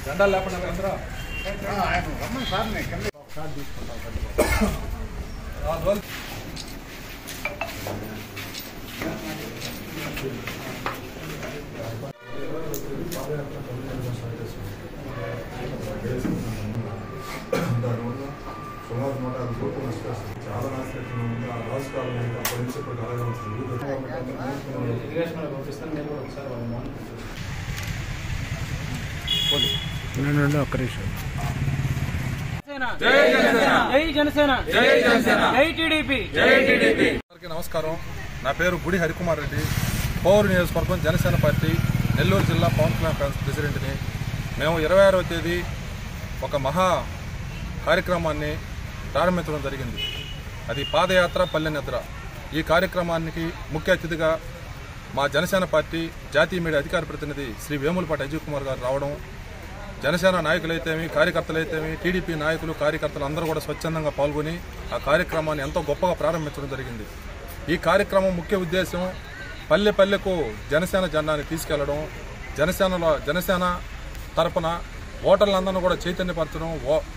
జెండాలు లేకుండా అందరూ సుమారు 150 కోట్లు నష్టపోతుంది. చాలా నాశనం ఉంది. ఆ రాజకాలం అప్పటి నుంచి ఇప్పుడు అలాగే ఉంటుంది. ఒక్క నిమిషం. నమస్కారం. నా పేరు గుడి హరికుమార్ రెడ్డి, పౌరు నియోజకవర్గం జనసేన పార్టీ నెల్లూరు జిల్లా పవన్ కళ్యాణ్ ప్రెసిడెంట్ని. మేము 26వ తేదీ ఒక మహా కార్యక్రమాన్ని ప్రారంభించడం జరిగింది. అది పాదయాత్ర పల్లె నిద్ర. ఈ కార్యక్రమానికి ముఖ్య అతిథిగా మా జనసేన పార్టీ జాతీయ మీడియా అధికార ప్రతినిధి శ్రీ వేములపాటి అజయ్ కుమార్ గారు రావడం, జనసేన నాయకులైతేమి కార్యకర్తలైతేమి టీడీపీ నాయకులు కార్యకర్తలు అందరూ కూడా స్వచ్ఛందంగా పాల్గొని ఆ కార్యక్రమాన్ని ఎంతో గొప్పగా ప్రారంభించడం జరిగింది. ఈ కార్యక్రమం ముఖ్య ఉద్దేశం పల్లె పల్లెకు జనసేన జెండాని తీసుకెళ్లడం, జనసేన తరపున ఓటర్లందరినీ కూడా చైతన్యపరచడం,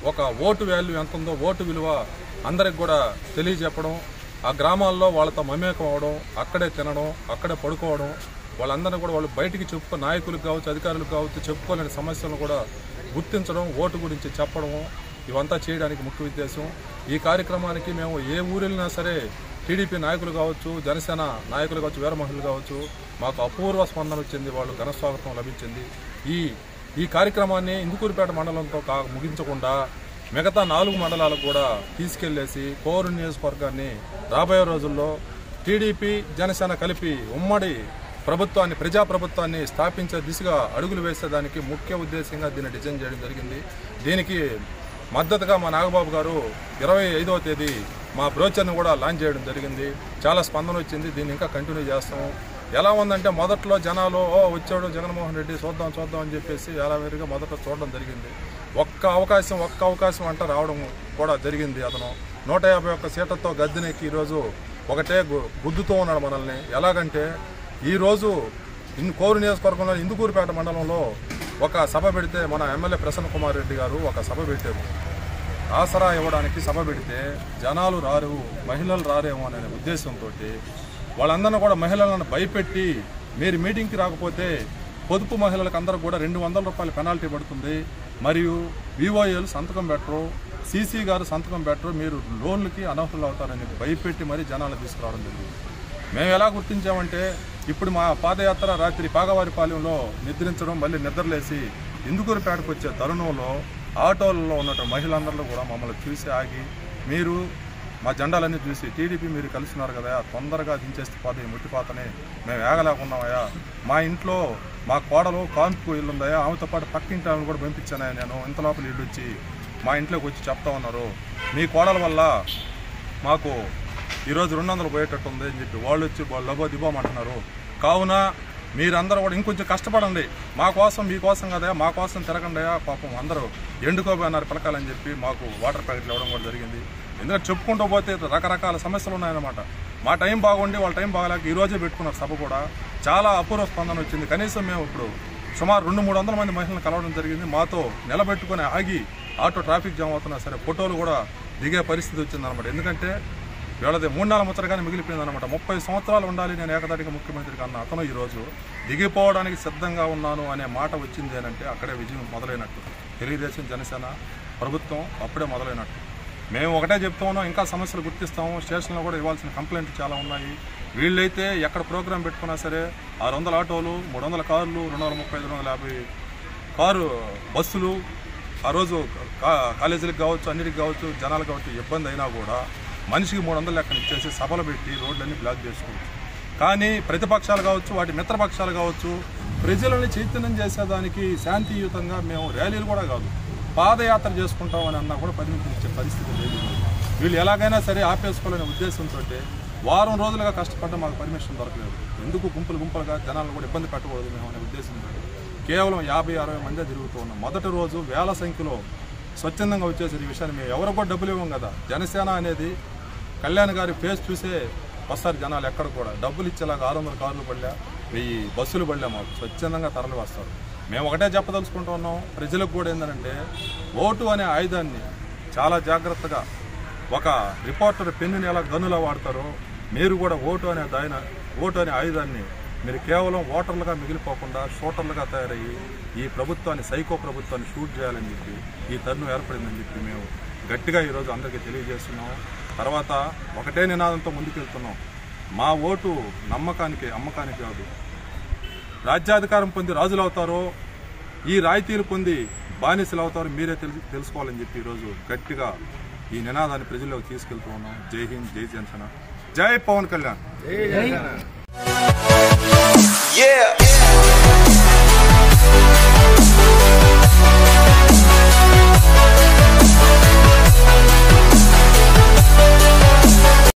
ఒక ఓటు వాల్యూ ఎంత ఉందో ఓటు విలువ అందరికి కూడా తెలియజెప్పడం, ఆ గ్రామాల్లో వాళ్ళతో మమేకం అవడం, అక్కడే తినడం, అక్కడే పడుకోవడం, వాళ్ళందరినీ కూడా వాళ్ళు బయటికి చెప్పుకో నాయకులకు కావచ్చు అధికారులకు కావచ్చు చెప్పుకోలేని సమస్యలను కూడా గుర్తించడం, ఓటు గురించి చెప్పడం, ఇవంతా చేయడానికి ముఖ్య ఉద్దేశం. ఈ కార్యక్రమానికి మేము ఏ ఊరినా సరే టీడీపీ నాయకులు కావచ్చు జనసేన నాయకులు కావచ్చు వీర మహిళలు కావచ్చు మాకు అపూర్వ స్పందన వచ్చింది. వాళ్ళు ఘన స్వాగతం లభించింది. ఈ కార్యక్రమాన్ని ఇందుకూరుపేట మండలంతో ముగించకుండా మిగతా 4 మండలాలకు కూడా తీసుకెళ్లేసి కోరు నియోజకవర్గాన్ని రాబోయే రోజుల్లో టీడీపీ జనసేన కలిపి ఉమ్మడి ప్రభుత్వాన్ని ప్రజాప్రభుత్వాన్ని స్థాపించే దిశగా అడుగులు వేసేదానికి ముఖ్య ఉద్దేశంగా దీన్ని డిజైన్ చేయడం జరిగింది. దీనికి మద్దతుగా మా నాగబాబు గారు 25వ తేదీ మా బ్రోచర్ని కూడా లాంచ్ చేయడం జరిగింది. చాలా స్పందన వచ్చింది. దీన్ని ఇంకా కంటిన్యూ చేస్తాము. ఎలా ఉందంటే మొదట్లో జనాలు వచ్చాడు జగన్మోహన్ రెడ్డి చూద్దాం అని చెప్పేసి ఎలా వేరుగా మొదట చూడడం జరిగింది. ఒక్క అవకాశం అంట రావడం కూడా జరిగింది. అతను 151 సీట్లతో గద్దెనెక్కి ఈరోజు ఒకటే గుద్దుతూ ఉన్నాడు మనల్ని. ఎలాగంటే ఈరోజు కోరు నియోజకవర్గంలో ఇందుకూరుపేట మండలంలో ఒక సభ పెడితే మన ఎమ్మెల్యే ప్రసన్న కుమార్ రెడ్డి గారు ఒక సభ పెట్టారు. ఆసరా ఇవ్వడానికి సభ పెడితే జనాలు రారు, మహిళలు రారేమో అనే ఉద్దేశంతో వాళ్ళందరినీ కూడా మహిళలను భయపెట్టి మీరు మీటింగ్కి రాకపోతే పొదుపు మహిళలకు అందరూ కూడా 200 రూపాయల పెనాల్టీ పడుతుంది, మరియు విఓఏలు సంతకం పెట్టరు, సీసీ గారు సంతకం పెట్టరు, మీరు లోన్లకి అనర్హులు అవుతారని భయపెట్టి మరీ జనాలు తీసుకురావడం జరిగింది. మేము ఎలా గుర్తించామంటే ఇప్పుడు మా పాదయాత్ర రాత్రి పాగవారిపాలెంలో నిద్రించడం, మళ్ళీ నిద్రలేసి ఇందుకూరుపేటకు వచ్చే తరుణంలో ఆటోలలో ఉన్నటువంటి మహిళలందరూ కూడా మమ్మల్ని చూసి ఆగి మీరు మా జెండాలన్నీ చూసి టీడీపీ మీరు కలిసినారు కదా తొందరగా దించేస్తే పోతే ముట్టిపోతనే మేము ఏగలేకున్నామయ్యా, మా ఇంట్లో మా కోడలు కాన్పు ఇల్లు ఉందయా ఆమెతో పాటు పక్కింటి ఆమెను కూడా పంపించానయ్యా, నేను ఇంత లోపల ఇల్లు వచ్చి మా ఇంట్లోకి వచ్చి చెప్తా ఉన్నారు మీ కోడల వల్ల మాకు ఈరోజు 200 పోయేటట్టు ఉంది అని చెప్పి వాళ్ళు వచ్చి వాళ్ళు లబో దిబోమంటున్నారు. కావున మీరందరూ కూడా ఇంకొంచెం కష్టపడండి, మా కోసం మీకోసం కదా మా కోసం తిరగండి అయ్యా, పాపం అందరూ ఎండుకోబోయినారు పిలకాలని చెప్పి మాకు వాటర్ ప్యాకెట్లు ఇవ్వడం కూడా జరిగింది. ఎందుకంటే చెప్పుకుంటూ పోతే రకరకాల సమస్యలు ఉన్నాయన్నమాట. మా టైం బాగుండి వాళ్ళ టైం బాగలేక ఈరోజే పెట్టుకున్నారు సభ కూడా. చాలా అపూర్వ స్పందన వచ్చింది. కనీసం మేము ఇప్పుడు సుమారు 200-300 మంది మహిళలను కలవడం జరిగింది. మాతో నిలబెట్టుకుని ఆగి ఆటో ట్రాఫిక్ జామ్ అవుతున్నా సరే ఫోటోలు కూడా దిగే పరిస్థితి వచ్చిందనమాట. ఎందుకంటే వీళ్ళది 3 నెలల ముచ్చటగానే మిగిలిపోయిందనమాట. 30 సంవత్సరాలు ఉండాలి నేను ఏకదాటిగా ముఖ్యమంత్రి కన్నా అతను ఈరోజు దిగిపోవడానికి సిద్ధంగా ఉన్నాను అనే మాట వచ్చింది అంటే అక్కడే విజయం మొదలైనట్టు. తెలుగుదేశం జనసేన ప్రభుత్వం అప్పుడే మొదలైనట్టు. మేము ఒకటే చెప్తూ ఉన్నాం, ఇంకా సమస్యలు గుర్తిస్తాము. స్టేషన్లో కూడా ఇవ్వాల్సిన కంప్లైంట్లు చాలా ఉన్నాయి. వీళ్ళైతే ఎక్కడ ప్రోగ్రాం పెట్టుకున్నా సరే 600 ఆటోలు, 300 కార్లు, 235, 250 కారు బస్సులు ఆ రోజు కాలేజీలకు కావచ్చు అన్నిటికి కావచ్చు జనాలు కావచ్చు ఇబ్బంది అయినా కూడా మనిషికి 300 లెక్కన ఇచ్చేసి సభలు పెట్టి రోడ్లన్నీ బ్లాక్ చేసుకోవచ్చు. కానీ ప్రతిపక్షాలు కావచ్చు వాటి మిత్రపక్షాలు కావచ్చు ప్రజలని చైతన్యం చేసేదానికి శాంతియుతంగా మేము ర్యాలీలు కూడా కాదు పాదయాత్ర చేసుకుంటామని అన్నా కూడా పరిమితి ఇచ్చే పరిస్థితి లేదు. వీళ్ళు ఎలాగైనా సరే ఆపేసుకోవాలనే ఉద్దేశంతో వారం రోజులుగా కష్టపడ్డా మాకు పర్మిషన్ దొరకలేదు. ఎందుకు గుంపులుగా జనాలను కూడా ఇబ్బంది పెట్టకూడదు మేము అనే ఉద్దేశంతో కేవలం 50-60 మందే తిరుగుతూ ఉన్నాం. మొదటి రోజు వేల సంఖ్యలో స్వచ్ఛందంగా వచ్చేసరి ఈ విషయాన్ని మేము ఎవరు కూడా డబ్బులు ఇవ్వం కదా. జనసేన అనేది కళ్యాణ్ గారి ఫేస్ చూసే వస్తారు జనాలు. ఎక్కడ కూడా డబ్బులు ఇచ్చేలాగా 600 కార్లు పడలే. 1000 బస్సులు బళ్ళే మాకు స్వచ్ఛందంగా తరలి వస్తారు. మేము ఒకటే చెప్పదలుచుకుంటూ ఉన్నాం, ప్రజలకు కూడా ఏంటంటే ఓటు అనే ఆయుధాన్ని చాలా జాగ్రత్తగా ఒక రిపోర్టర్ పెన్నుని ఎలా గన్నులా వాడతారో మీరు కూడా ఓటు అనే ఆయుధాన్ని మీరు కేవలం ఓటర్లుగా మిగిలిపోకుండా షూటర్లుగా తయారయ్యి ఈ ప్రభుత్వాన్ని సైకో ప్రభుత్వాన్ని షూట్ చేయాలని చెప్పి ఈ తరుణం ఏర్పడిందని చెప్పి మేము గట్టిగా ఈరోజు అందరికీ తెలియజేస్తున్నాం. తర్వాత ఒకటే నినాదంతో ముందుకెళ్తున్నాం, మా ఓటు నమ్మకానికి అమ్మకానికి కాదు. రాజ్యాధికారం పొంది రాజులు అవుతారో ఈ రాయితీలు పొంది బానిసలు అవుతారో మీరే తెలుసుకోవాలని చెప్పి ఈరోజు గట్టిగా ఈ నినాదాన్ని ప్రజల్లోకి తీసుకెళ్తూ ఉన్నాం. జై హింద్, జై జనసేన, జై పవన్ కళ్యాణ్.